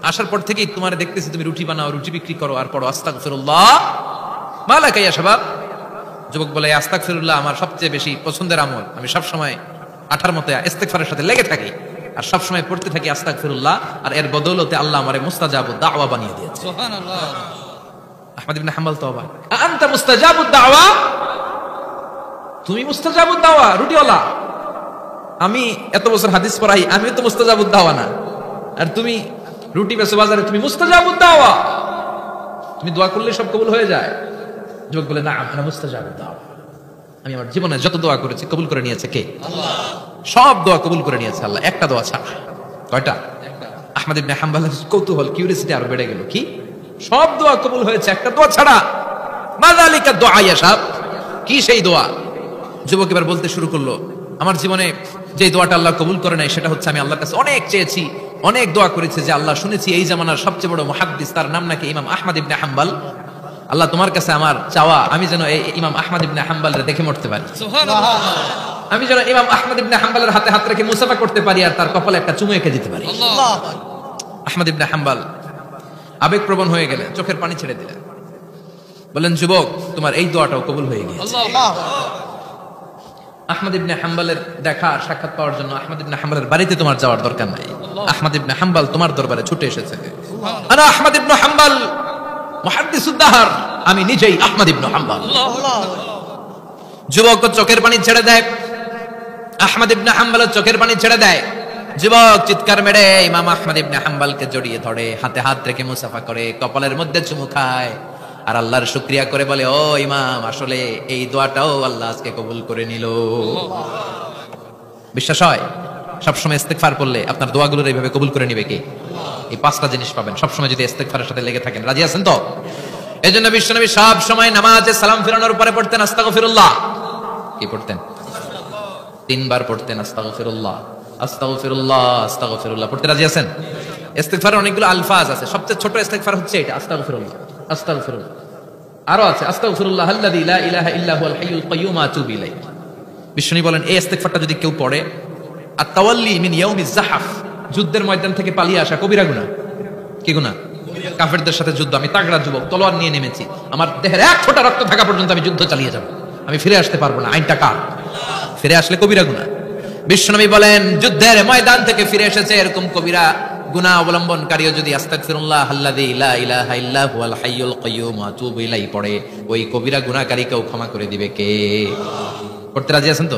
আসার পর থেকেই তোমার দেখতেছি তুমি রুটি বানাও, রুটি বিক্রি করো আর পড়ো আস্তাগফিরুল্লাহ মা লাকা ইয়া শাবাব। যুবক বলে আস্তাগফিরুল্লাহ আমার সবচেয়ে বেশি পছন্দের আমল, আমি সব সময় আঠার মতো ইস্তেগফারের সাথে লেগে থাকি আর সব সময় পড়তে থাকি আস্তাগফিরুল্লাহ, আর এর বদৌলতে আল্লাহ আমারে মুস্তাজাবুদ দাওয়া বানিয়ে দিয়েছে। সুবহানাল্লাহ। আহমদ ইবনে হাম্বল তো অবাক, আনতা মুস্তাজাবুদ দাওয়া, তুমি মুস্তাজাবুদ দাওয়া রুটিওয়ালা, আমি এত বছর হাদিস পড়াই, আমি তো মুস্তাজাবুদ দাওয়া না, আর তুমি রুটি বেচো বাজারে, তুমি মুস্তাজাবুদ দাওয়া, তুমি দোয়া করলে সব কবুল হয়ে যায়। যুবক বলে না, আমি মুস্তাজাবুদ দাওয়া, আমি আমার জীবনে যত দোয়া করেছি কবুল করে নিয়েছে কে? আল্লাহ। সব দোয়া কবুল করে নিয়েছে আল্লাহ, একটা দোয়া ছাড়া। কয়টা? আহমদ ইবনে হাম্বলের কৌতূহল, কিউরিওসিটি আরো বেড়ে গেল, কি সব দোয়া কবুল হয়েছে একটা দোয়া ছাড়া? মাযালিকা দুআ ইয়া শাব, কি সেই দোয়া? যুবক এবার বলতে শুরু করলো, আমার জীবনে যে দোয়াটা আল্লাহ কবুল করে নাই সেটা হচ্ছে আমি আল্লাহর কাছে অনেক চেয়েছি, অনেক দোয়া করেছি যে আল্লাহ, শুনেছি এই জামানার সবচেয়ে বড় মুহাদ্দিস, তার নাম নাকি ইমাম আহমদ ইবনে হাম্বল, আল্লাহ তোমার কাছে আমার চাওয়া আমি যেন এই ইমাম আহমদ ইবনে হাম্বলের দেখে মরতে পারি, সুবহানাল্লাহ, আমি যেন ইমাম আহমদ ইবনে হাম্বলের হাতে হাত রেখে মুসাফা করতে পারি আর তার কপালে একটা চুমু এঁকে দিতে পারি। আল্লাহ। আহমদ ইবনে হাম্বল আবেগপ্রবণ হয়ে গেলেন, চোখের পানি ছেড়ে দিলেন, বলেন যুবক তোমার এই দোয়াটাও কবুল হয়ে গিয়েছে। আহমদ ইবনে হাম্বলের দেখা সাক্ষাৎ পাওয়ার জন্য আহমদ ইবনে হাম্বলের বাড়িতে তোমার যাওয়ার দরকার নাই, আহমদ ইবনে হাম্বল তোমার দরবারে ছুটে এসেছে। আনা আহমদ ইবনে হাম্বল মুহাদ্দিসুদ দাহর, আমি নিজেই আহমদ ইবনে হাম্বল। যুবক চোখের পানি ছেড়ে দেয়, আহমদ ইবনে হাম্বল চোখের পানি ছেড়ে দেয়। যুবক চিৎকার মেরে ইমাম আহমদ ইবনে হাম্বলকে জড়িয়ে ধরে, হাতে হাত রেখে মুসাফা করে, কপালের মধ্যে চুমু খায় আর আল্লাহর শুকরিয়া করে বলে, ও ইমাম, আসলে এই দোয়াটাও আল্লাহ আজকে কবুল করে নিল। বিশ্বাস হয় সবসময় ইস্তেগফার করলে আপনার দোয়াগুলোর এইভাবে কবুল করে নিবে কে? এই পাঁচটা জিনিস পাবেন সবসময় যদি ইস্তেগফারের সাথে লেগে থাকেন। রাজি আছেন তো? এজন্য বিশ্বনবী সব সময় নামাজে সালাম ফিরানোর পরে পড়তেন আস্তাগফিরুল্লাহ। কি পড়তেন? 3 বার পড়তেন আস্তাগফিরুল্লাহ, আস্তাগফিরুল্লাহ, আস্তাগফিরুল্লাহ। পড়তে রাজি আছেন? ইস্তেগফারের অনেকগুলো আলফাজ আছে, সবচেয়ে ছোট ইস্তেগফার হচ্ছে এটা, আস্তাগফিরুল্লাহ, আস্তাগফিরুল্লাহ। আরো আছে আস্তাগফিরুল্লাহ আল্লাযী লা ইলাহা ইল্লা হুয়াল হাইয়ুল কাইয়্যুম আতুবু ইলাইহি। বিশ্বনবী বলেন এই ইস্তেগফারটা যদি কেউ পড়ে, আত-তাওয়াল্লি মিন ইয়াউমিজ যাহাফ, যুদ্ধের ময়দান থেকে পালিয়ে আসা কবিরা গুনাহ। কি গুনাহ? কাফেরদের সাথে যুদ্ধ, আমি তাগড়া যুবক, তলোয়ার নিয়ে নেমেছি, আমার দেহের এক ফোঁটা রক্ত থাকা পর্যন্ত আমি যুদ্ধ চালিয়ে যাব, আমি ফিরে আসতে পারবো না, আইনটা কার? ফিরে আসলে কবিরা গুনাহ। বিশ্বনবী বলেন যুদ্ধের ময়দান থেকে ফিরে এসেছে এরকম কবিরা গুনাহ অবলম্বনকারীও যদি আস্তাগফিরুল্লাহ আল্লাযী লা ইলাহা ইল্লা হুয়াল হাইয়ুল কাইয়্যুম আতুবু ইলাইহি পড়ে, ওই কবিরা গুনাহকারীকেও ক্ষমা করে দিবে কে? পড়তে রাজি আছেন তো?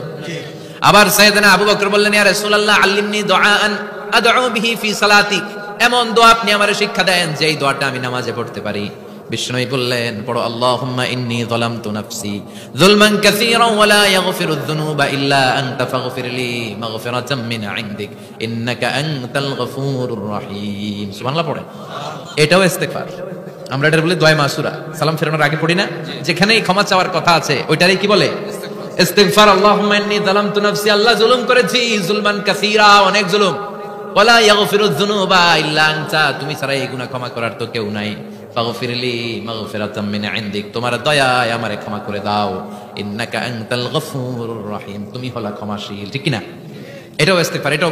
আবার সাইয়েদনা আবু বকর বললেন, ইয়া রাসূলুল্লাহ আল্লিমনি দুআআন আদউ বিহি ফি সালাতি, এমন দোয়া আপনি আমারে শিক্ষা দেন যে এই দোয়াটা আমি নামাজে পড়তে পারি। বিষ্ণুই বললেন, পড়ো আল্লাহুম্মা ইন্নী যালামতু নাফসি যুলমান কাসীরান ওয়া লা ইয়াগফিরুয যুনুবা ইল্লা আনতা ফাগফিরলি মাগফিরাতাম মিন ইনদিক ইন্নাকা আনতাল গফুরুর রহিম। সুবহানাল্লাহ পড়ে, এটাও ইস্তেগফার। আমরা এটা বলি দোয়া মাসুরা, সালাম ফেরানোর আগে পড়ি না? যেখানেই ক্ষমা চাওয়ার কথা আছে ওইটারই কি বলে? ইস্তেগফার। আল্লাহুম্মা ইন্নী যালামতু নাফসি, আল্লাহ জুলুম করেছি, যুলমান কাসীরা, অনেক জুলুম, ওয়া লা ইয়াগফিরুয যুনুবা ইল্লা আনতা, তুমি ছাড়া এই গুনাহ ক্ষমা করার তো কেউ নাই, ফাগফিরলি মাগফিরাতাম মিন ইনদিক, তোমার দয়ায় আমারে ক্ষমা করে দাও, ইন্নাকা আনতাল গফুরুর রহিম, তুমি হলা ক্ষমাশীল। ঠিক কি না? এটাও ইস্তেগফার, এটাও